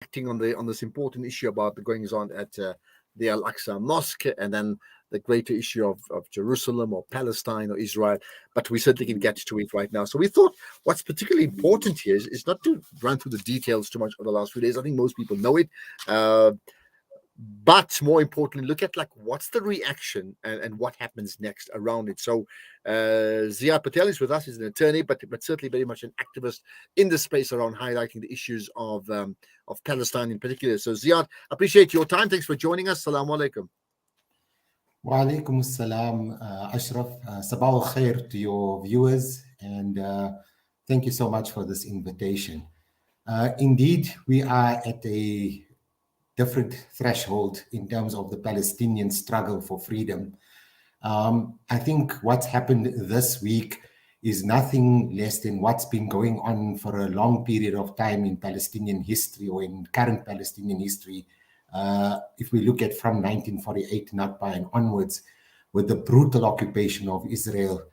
acting on this important issue about the goings on at the Al Aqsa Mosque, and then the greater issue of Jerusalem or Palestine or Israel. But we certainly can get to it right now. So we thought what's particularly important here is not to run through the details too much over the last few days. I think most people know it. But more importantly, look at like what's the reaction and what happens next around it. So Ziad Patel is with us. He's an attorney, but certainly very much an activist in the space around highlighting the issues of Palestine in particular. So Ziad, appreciate your time. Thanks for joining us. Assalamu alaikum. Wa alaikum assalam, Ashraf. Sabah al khair to your viewers, and thank you so much for this invitation. Indeed, we are at a different threshold in terms of the Palestinian struggle for freedom. I think what's happened this week is nothing less than what's been going on for a long period of time in Palestinian history, or in current Palestinian history. If we look at from 1948 Nakba and onwards, with the brutal occupation of Israel,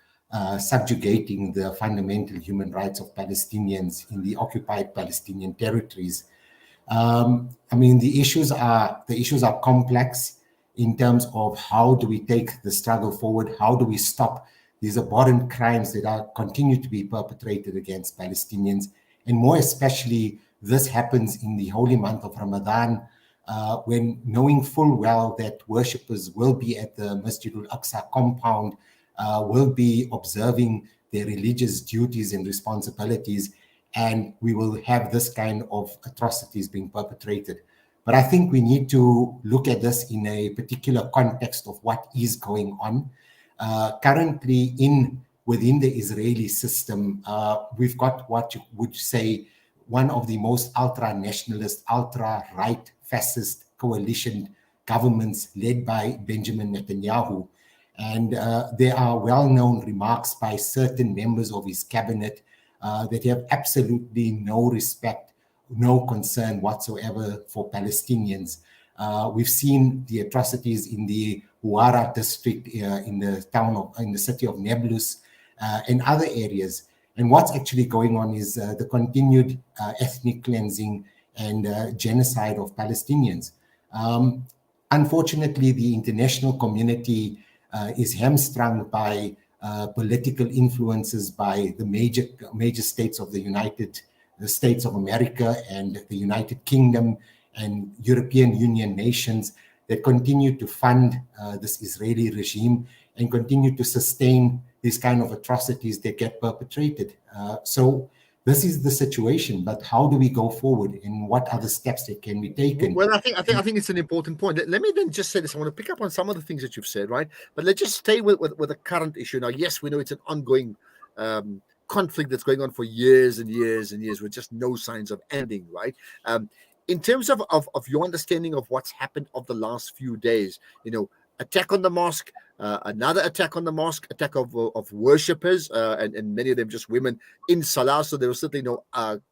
subjugating the fundamental human rights of Palestinians in the occupied Palestinian territories. I mean, the issues are complex in terms of how do we take the struggle forward? How do we stop these abhorrent crimes that continue to be perpetrated against Palestinians? And more especially, this happens in the holy month of Ramadan, when knowing full well that worshippers will be at the Masjid al-Aqsa compound, will be observing their religious duties and responsibilities, and we will have this kind of atrocities being perpetrated. But I think we need to look at this in a particular context of what is going on. Currently, within the Israeli system, we've got what you would say one of the most ultra-nationalist, ultra-right, fascist coalition governments led by Benjamin Netanyahu. And there are well-known remarks by certain members of his cabinet that have absolutely no respect, no concern whatsoever for Palestinians. We've seen the atrocities in the Huwara district, in the city of Nablus, and other areas. And what's actually going on is the continued ethnic cleansing and genocide of Palestinians. Unfortunately, the international community is hamstrung by political influences by the major states of the United States of America and the United Kingdom and European Union nations that continue to fund this Israeli regime and continue to sustain these kind of atrocities that get perpetrated. So this is the situation, but how do we go forward, and what are the steps that can be taken? Well, I think it's an important point. Let me then just say this. I want to pick up on some of the things that you've said, right? But let's just stay with the current issue. Now, yes, we know it's an ongoing conflict that's going on for years and years and years with just no signs of ending, right? In terms of your understanding of what's happened of the last few days, attack on the mosque, another attack on the mosque, attack of worshippers, and many of them just women in Salah. So there was certainly no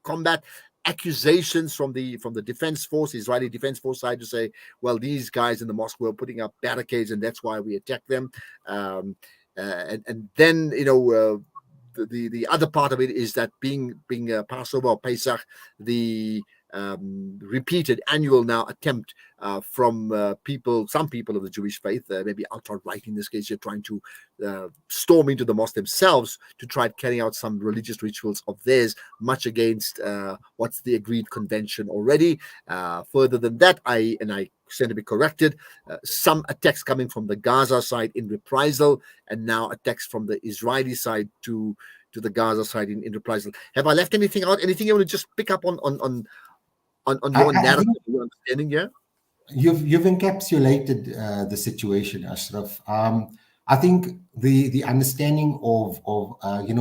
combat. Accusations from the defense force, Israeli defense force side, to say, well, these guys in the mosque were putting up barricades and that's why we attacked them. And then the other part of it is that being Passover or Pesach, the repeated annual now attempt from some people of the Jewish faith, maybe ultra-right in this case, you're trying to storm into the mosque themselves to try to carry out some religious rituals of theirs, much against what's the agreed convention already. Further than that, I stand to be corrected, some attacks coming from the Gaza side in reprisal, and now attacks from the Israeli side to the Gaza side in reprisal. Have I left anything out? Anything you want to just pick up on your narrative, your understanding? Yeah, you've encapsulated the situation, Ashraf. I think the understanding of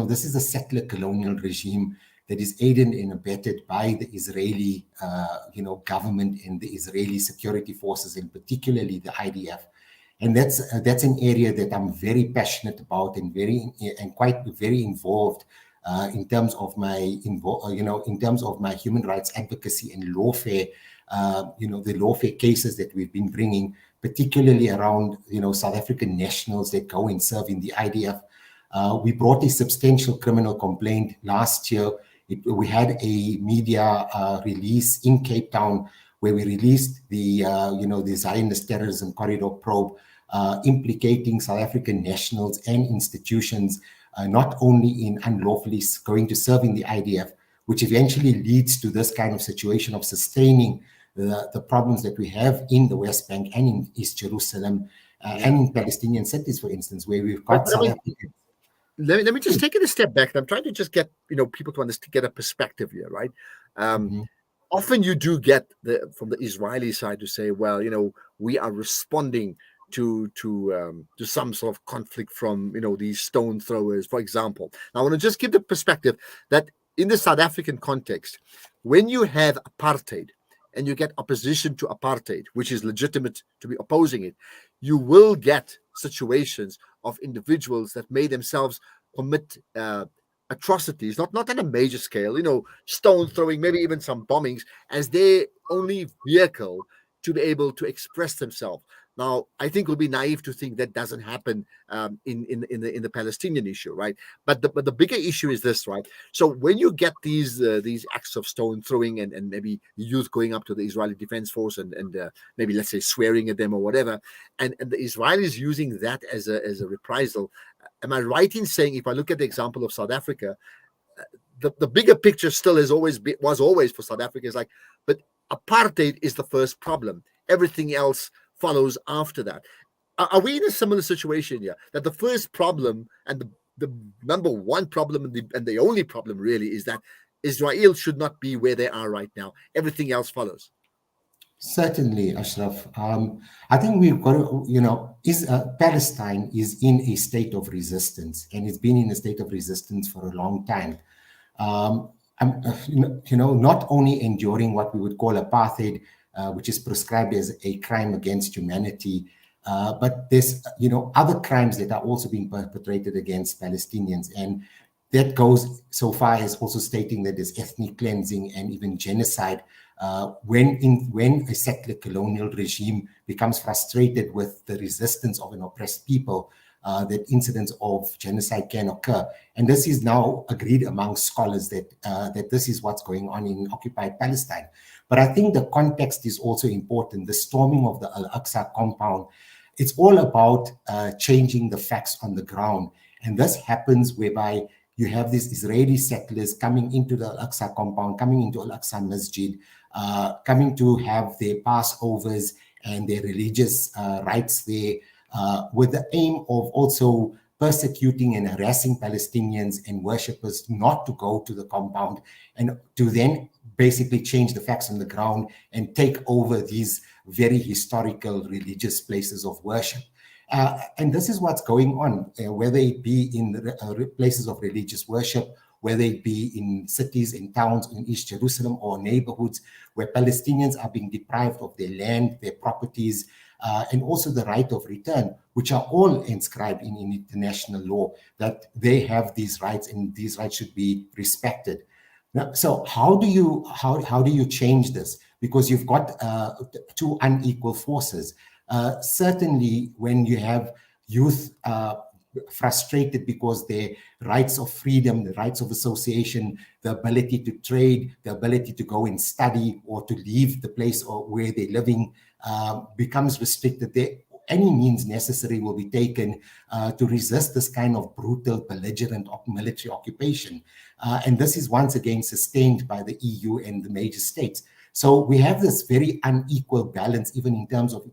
this is a settler colonial regime that is aided and abetted by the Israeli government and the Israeli security forces, and particularly the IDF. And that's an area that I'm very passionate about and quite very involved in terms of my human rights advocacy and lawfare. The lawfare cases that we've been bringing, particularly around South African nationals that go and serve in the IDF. We brought a substantial criminal complaint last year We had a media release in Cape Town where we released the Zionist terrorism corridor probe, implicating South African nationals and institutions, not only in unlawfully going to serve in the IDF, which eventually leads to this kind of situation of sustaining the problems that we have in the West Bank and in East Jerusalem, and in Palestinian cities, for instance, where we've got South African. Let me just take it a step back. I'm trying to just get people to understand, get a perspective here, right? Often you do get from the Israeli side to say, well, we are responding to some sort of conflict from these stone throwers, for example. Now, I want to just give the perspective that in the South African context, when you have apartheid and you get opposition to apartheid, which is legitimate to be opposing it, you will get situations of individuals that may themselves commit atrocities, not on a major scale, stone throwing, maybe even some bombings, as their only vehicle to be able to express themselves. Now, I think it would be naive to think that doesn't happen in the Palestinian issue, right? But the bigger issue is this, right? So when you get these acts of stone throwing and maybe youth going up to the Israeli Defense Force and maybe, let's say, swearing at them or whatever, and the Israelis using that as a reprisal, am I right in saying, if I look at the example of South Africa, the bigger picture still was always for South Africa is like, but apartheid is the first problem. Everything else follows after that. Are we in a similar situation here? That the first problem and the number one problem and the only problem really is that Israel should not be where they are right now. Everything else follows. Certainly, Ashraf. I think we've got to, Palestine is in a state of resistance, and it's been in a state of resistance for a long time. Not only enduring what we would call apartheid, which is prescribed as a crime against humanity, but there's other crimes that are also being perpetrated against Palestinians, and that goes so far as also stating that there's ethnic cleansing and even genocide. When a settler colonial regime becomes frustrated with the resistance of an oppressed people, that incidents of genocide can occur. And this is now agreed among scholars that this is what's going on in occupied Palestine. But I think the context is also important. The storming of the Al-Aqsa compound, it's all about changing the facts on the ground. And this happens whereby you have these Israeli settlers coming into the Al-Aqsa compound, coming into Al-Aqsa Masjid, coming to have their Passovers and their religious rites there, with the aim of also persecuting and harassing Palestinians and worshippers not to go to the compound, and to then basically change the facts on the ground and take over these very historical religious places of worship. And this is what's going on, whether it be in places of religious worship, whether it be in cities, in towns, in East Jerusalem, or neighborhoods where Palestinians are being deprived of their land, their properties, and also the right of return, which are all inscribed in international law, that they have these rights and these rights should be respected. Now, so how do you change this? Because you've got two unequal forces. Certainly, when you have youth frustrated because their rights of freedom, the rights of association, the ability to trade, the ability to go and study or to leave the place or where they're living becomes restricted, any means necessary will be taken to resist this kind of brutal, belligerent military occupation. And this is once again sustained by the EU and the major states. So we have this very unequal balance, even in terms of,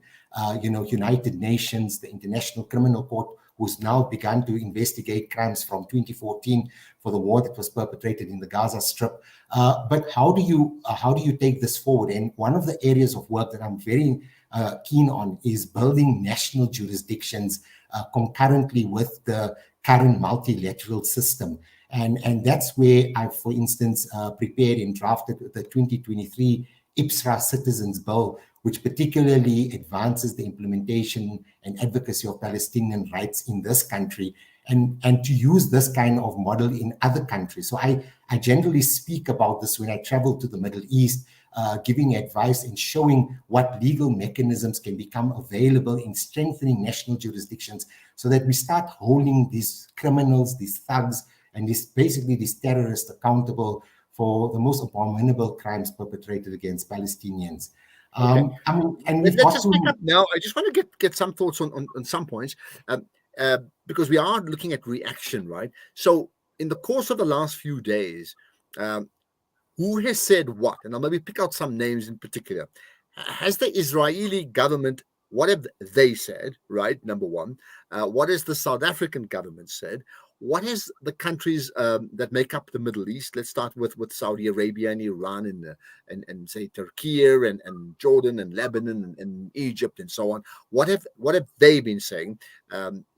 United Nations, the International Criminal Court, who's now begun to investigate crimes from 2014 for the war that was perpetrated in the Gaza Strip. But how do you take this forward? And one of the areas of work that I'm very keen on is building national jurisdictions concurrently with the current multilateral system. And that's where I, for instance, prepared and drafted the 2023 IPSRA Citizens Bill, which particularly advances the implementation and advocacy of Palestinian rights in this country, and to use this kind of model in other countries. So I generally speak about this when I travel to the Middle East, giving advice and showing what legal mechanisms can become available in strengthening national jurisdictions so that we start holding these criminals, these thugs, and these terrorists accountable for the most abominable crimes perpetrated against Palestinians. Okay. And we've Let's got just pick to. up now. I just want to get some thoughts on some points, um, because we are looking at reaction, right? So, in the course of the last few days, um, who has said what? And I'll maybe pick out some names in particular. Has the Israeli government, what have they said, right? Number one. What has the South African government said? What has the countries that make up the Middle East? Let's start with Saudi Arabia and Iran and say Turkey and Jordan and Lebanon and Egypt and so on. What have they been saying?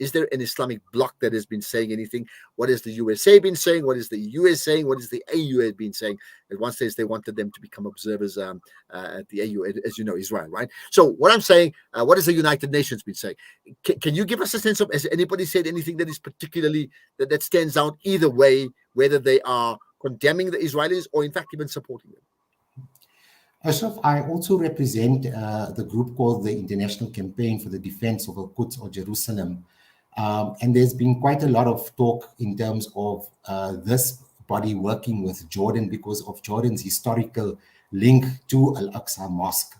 Is there an Islamic bloc that has been saying anything? What has the USA been saying? What is the EU saying? What is the AU been saying? At one stage, they wanted them to become observers at the AU, as you know, Israel, right? So, what I'm saying, what has the United Nations been saying? Can you give us a sense of, has anybody said anything that is particularly, that stands out either way, whether they are condemning the Israelis or, in fact, even supporting them? Ashraf, I also represent the group called the International Campaign for the Defense of Al-Quds or Jerusalem. And there's been quite a lot of talk in terms of this body working with Jordan because of Jordan's historical link to Al-Aqsa Mosque,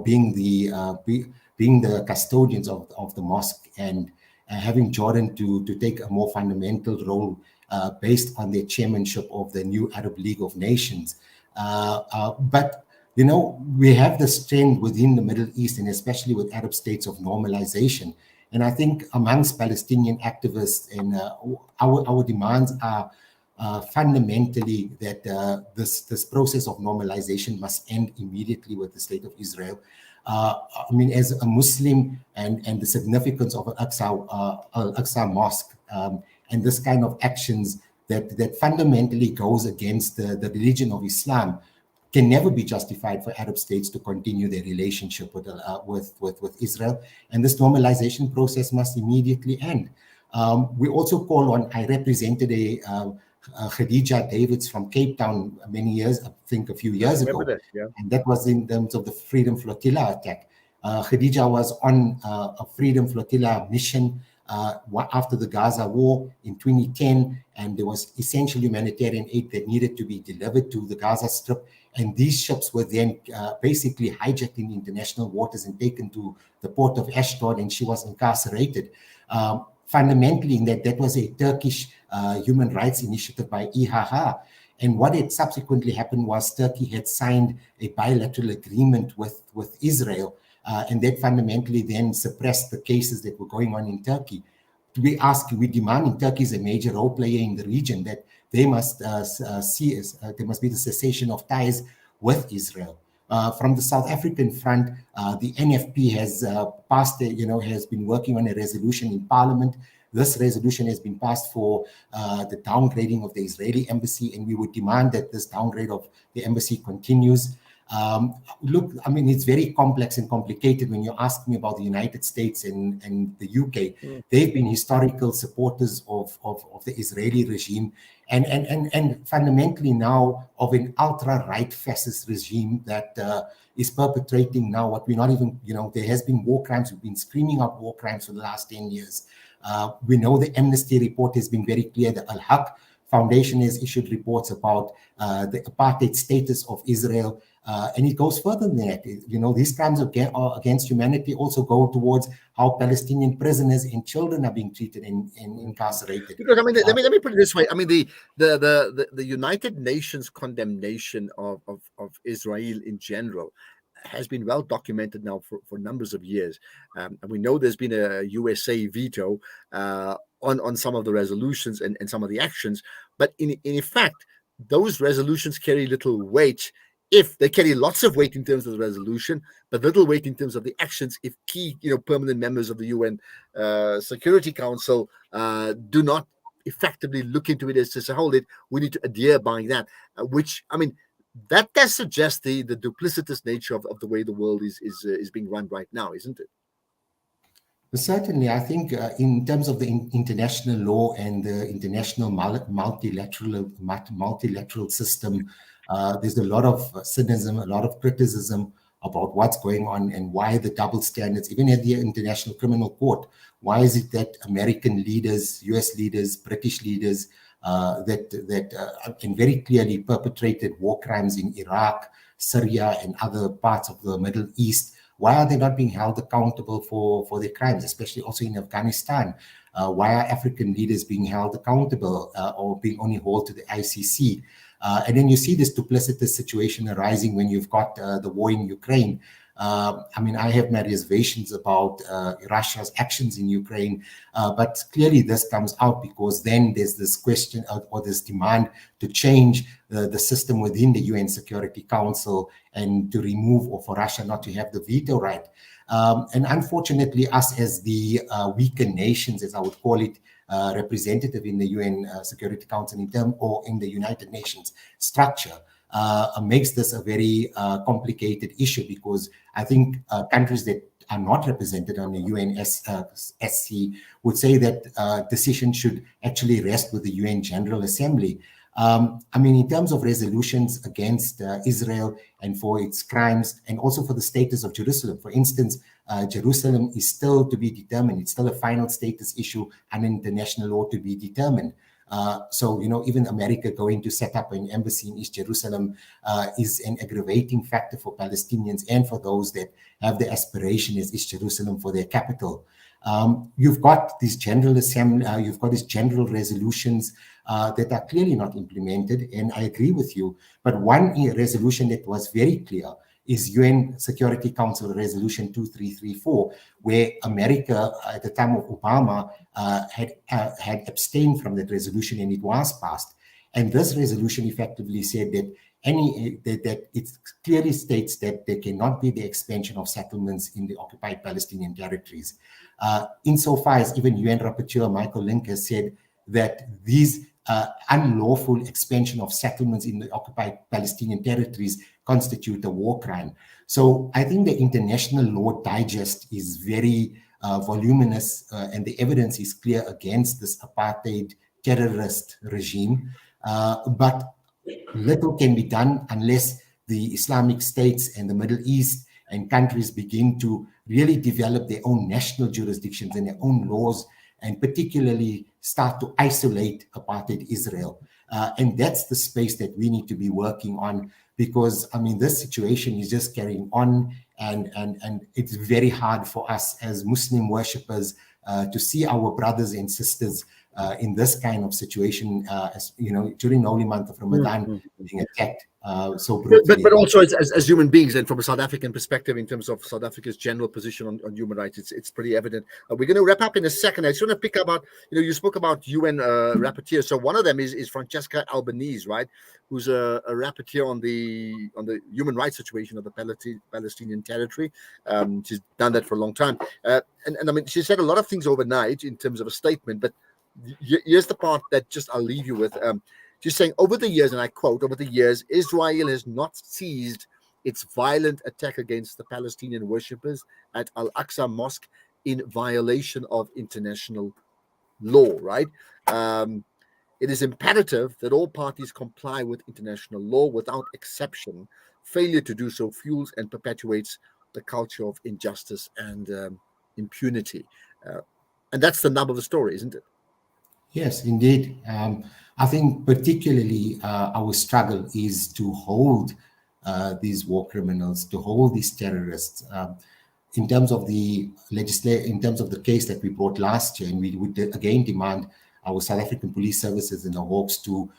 being the custodians of the mosque and having Jordan to take a more fundamental role based on their chairmanship of the new Arab League of Nations. But we have this trend within the Middle East, and especially with Arab states, of normalization. And I think amongst Palestinian activists, and our demands are fundamentally that this process of normalization must end immediately with the state of Israel. I mean, as a Muslim, and the significance of Al-Aqsa Mosque, and this kind of actions that fundamentally goes against the religion of Islam can never be justified for Arab states to continue their relationship with Israel. And this normalization process must immediately end. We also call on, I represented Khadija Davids from Cape Town many years, I think a few years ago. That, yeah. And that was in terms of the Freedom Flotilla attack. Khadija was on a Freedom Flotilla mission after the Gaza war in 2010, and there was essential humanitarian aid that needed to be delivered to the Gaza Strip. And these ships were then basically hijacked in international waters and taken to the port of Ashdod, and she was incarcerated. Fundamentally, in that was a Turkish human rights initiative by IHH. And what had subsequently happened was Turkey had signed a bilateral agreement with Israel, and that fundamentally then suppressed the cases that were going on in Turkey. We demand in Turkey as a major role player in the region that they must there must be the cessation of ties with Israel. From the South African front, the NFP has has been working on a resolution in Parliament. This resolution has been passed for the downgrading of the Israeli embassy, and we would demand that this downgrade of the embassy continues. Look, I mean, it's very complex and complicated when you ask me about the United States and the UK. They've been historical supporters of the Israeli regime and fundamentally now of an ultra-right fascist regime that is perpetrating now what we're not even, there has been war crimes. We've been screaming out war crimes for the last 10 years. We know the Amnesty report has been very clear. The Al-Haq Foundation has issued reports about the apartheid status of Israel. And it goes further than that. These crimes against humanity also go towards how Palestinian prisoners and children are being treated and incarcerated. Because I mean, let me put it this way. I mean, the United Nations condemnation of Israel in general has been well documented now for numbers of years, and we know there's been a USA veto on some of the resolutions and some of the actions, but in effect, those resolutions carry little weight. If they carry lots of weight in terms of the resolution, but little weight in terms of the actions, if key, permanent members of the UN Security Council do not effectively look into it as to say, hold it, we need to adhere by that, which, I mean, that does suggest the duplicitous nature of the way the world is being run right now, isn't it? Certainly, I think in terms of the international law and the international multilateral system, there's a lot of cynicism, a lot of criticism about what's going on and why the double standards, even at the International Criminal Court. Why is it that American leaders, US leaders, British leaders that can very clearly perpetrated war crimes in Iraq, Syria, and other parts of the Middle East. Why are they not being held accountable for their crimes, especially also in Afghanistan? Why are African leaders being held accountable or being only held to the ICC? And then you see this duplicitous situation arising when you've got the war in Ukraine. I mean, I have my reservations about Russia's actions in Ukraine, but clearly this comes out because then there's this question or this demand to change the system within the UN Security Council and to remove or for Russia not to have the veto right. And unfortunately, us as the weaker nations, as I would call it, representative in the UN Security Council or in the United Nations structure, makes this a very complicated issue, because I think countries that are not represented on the UNSC would say that decisions should actually rest with the UN General Assembly. I mean, in terms of resolutions against Israel and for its crimes, and also for the status of Jerusalem, for instance, Jerusalem is still to be determined. It's still a final status issue and international law to be determined. So, you know, even America going to set up an embassy in East Jerusalem is an aggravating factor for Palestinians and for those that have the aspiration as East Jerusalem for their capital. You've got these general assembly, you've got these general resolutions that are clearly not implemented, and I agree with you. But one resolution that was very clear is UN Security Council Resolution 2334, where America at the time of Obama had abstained from that resolution, and it was passed. And this resolution effectively said that that it clearly states that there cannot be the expansion of settlements in the occupied Palestinian territories. Insofar as even UN Rapporteur Michael Link has said that these unlawful expansion of settlements in the occupied Palestinian territories constitute a war crime. So I think the international law digest is very voluminous, and the evidence is clear against this apartheid terrorist regime. But little can be done unless the Islamic states and the Middle East and countries begin to really develop their own national jurisdictions and their own laws, and particularly start to isolate apartheid Israel. And that's the space that we need to be working on, because, I mean, this situation is just carrying on, and it's very hard for us as Muslim worshippers to see our brothers and sisters in this kind of situation, as you know, during the holy month of Ramadan, being attacked so brutally. But also as human beings, and from a South African perspective, in terms of South Africa's general position on human rights, it's pretty evident. We're going to wrap up in a second. I just want to pick up about, you know, you spoke about UN rapporteurs. So one of them is Francesca Albanese, right, who's a rapporteur on the human rights situation of the Palestinian territory. She's done that for a long time, and I mean, she said a lot of things overnight in terms of a statement, but here's the part that just I'll leave you with. She's saying, over the years, and I quote, over the years, Israel has not ceased its violent attack against the Palestinian worshippers at Al-Aqsa Mosque in violation of international law, right? It is imperative that all parties comply with international law without exception. Failure to do so fuels and perpetuates the culture of injustice and impunity. And that's the nub of the story, isn't it? Yes, indeed. I think particularly our struggle is to hold these war criminals, to hold these terrorists. In terms of the in terms of the case that we brought last year, and we would again demand our South African police services and the Hawks to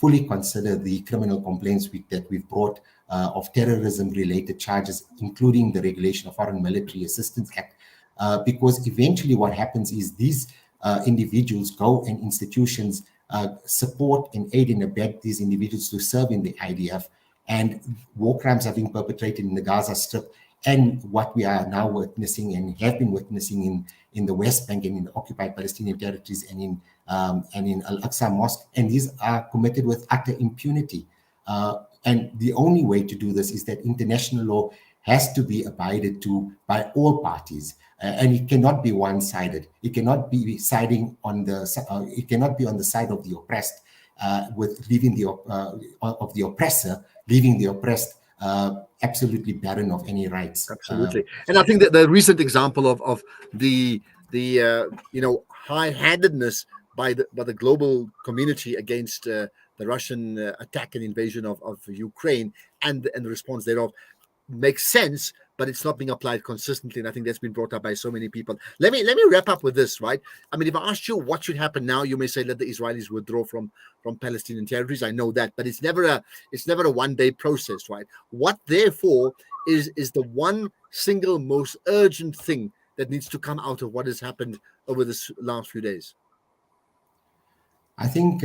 fully consider the criminal complaints that we've brought of terrorism-related charges, including the Regulation of Foreign Military Assistance Act, because eventually what happens is these individuals go and institutions support and aid and abet these individuals to serve in the IDF, and war crimes are being perpetrated in the Gaza Strip, and what we are now witnessing and have been witnessing in the West Bank and in the occupied Palestinian territories and in Al-Aqsa Mosque, and these are committed with utter impunity. And the only way to do this is that international law has to be abided to by all parties, and it cannot be one-sided. It cannot be siding on the. It cannot be on the side of the oppressed, with leaving the of the oppressor, leaving the oppressed absolutely barren of any rights. Absolutely, and I think that the recent example of the high-handedness by the global community against the Russian attack and invasion of Ukraine and the response thereof makes sense, but it's not being applied consistently. And I think that's been brought up by so many people. Let me wrap up with this, right? I mean, if I asked you what should happen now, you may say let the Israelis withdraw from Palestinian territories. I know that, but it's never a one-day process, right? What therefore is the one single most urgent thing that needs to come out of what has happened over this last few days? I think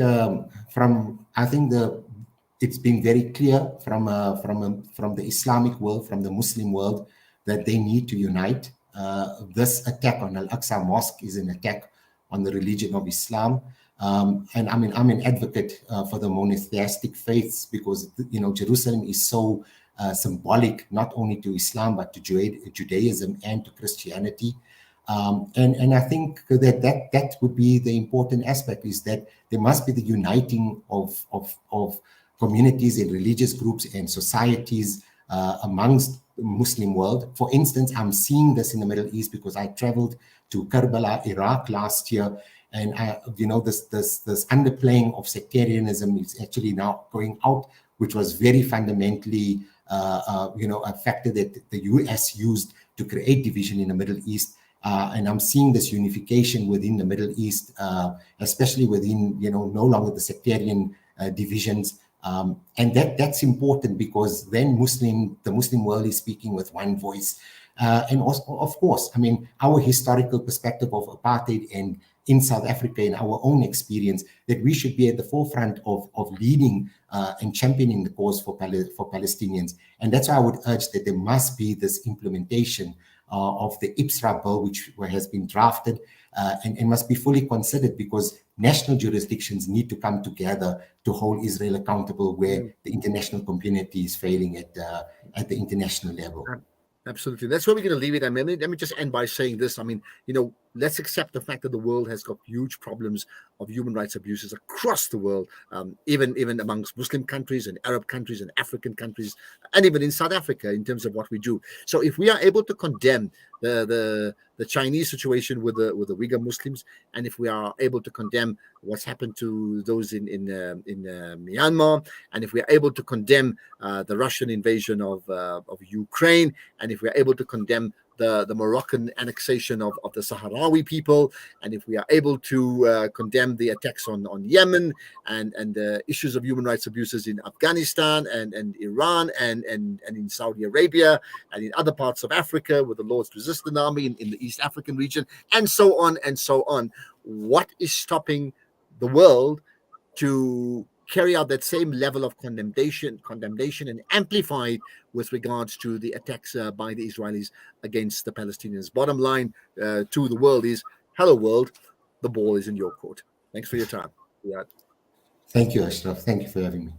it's been very clear from the Islamic world, from the Muslim world, that they need to unite. This attack on Al-Aqsa Mosque is an attack on the religion of Islam. And I mean, I'm an advocate for the monotheistic faiths because, Jerusalem is so symbolic, not only to Islam, but to Judaism and to Christianity. And I think that would be the important aspect, is that there must be the uniting of communities and religious groups and societies amongst the Muslim world. For instance, I'm seeing this in the Middle East because I traveled to Karbala, Iraq last year, and this underplaying of sectarianism is actually now going out, which was very fundamentally a factor that the US used to create division in the Middle East. And I'm seeing this unification within the Middle East, especially within, no longer the sectarian divisions. And that's important because then the Muslim world is speaking with one voice. And also, of course, I mean, our historical perspective of apartheid and in South Africa, in our own experience, that we should be at the forefront of leading and championing the cause for Palestinians. And that's why I would urge that there must be this implementation of the IPSRA bill, which has been drafted and must be fully considered, because national jurisdictions need to come together to hold Israel accountable where the international community is failing at the international level. Absolutely. That's where we're going to leave it. I mean, let me just end by saying this. I mean, let's accept the fact that the world has got huge problems of human rights abuses across the world, even amongst Muslim countries and Arab countries and African countries, and even in South Africa in terms of what we do. So if we are able to condemn the Chinese situation with the Uyghur Muslims, and if we are able to condemn what's happened to those in Myanmar, and if we are able to condemn the Russian invasion of Ukraine, and if we are able to condemn the Moroccan annexation of the Sahrawi people, and if we are able to condemn the attacks on Yemen and the issues of human rights abuses in Afghanistan and Iran and in Saudi Arabia and in other parts of Africa with the Lord's Resistance Army in the East African region, and so on and so on, what is stopping the world to carry out that same level of condemnation and amplify it with regards to the attacks by the Israelis against the Palestinians? Bottom line to the world is, hello world, the ball is in your court. Thanks for your time. Yeah. Thank you, Ashraf. Thank you for having me.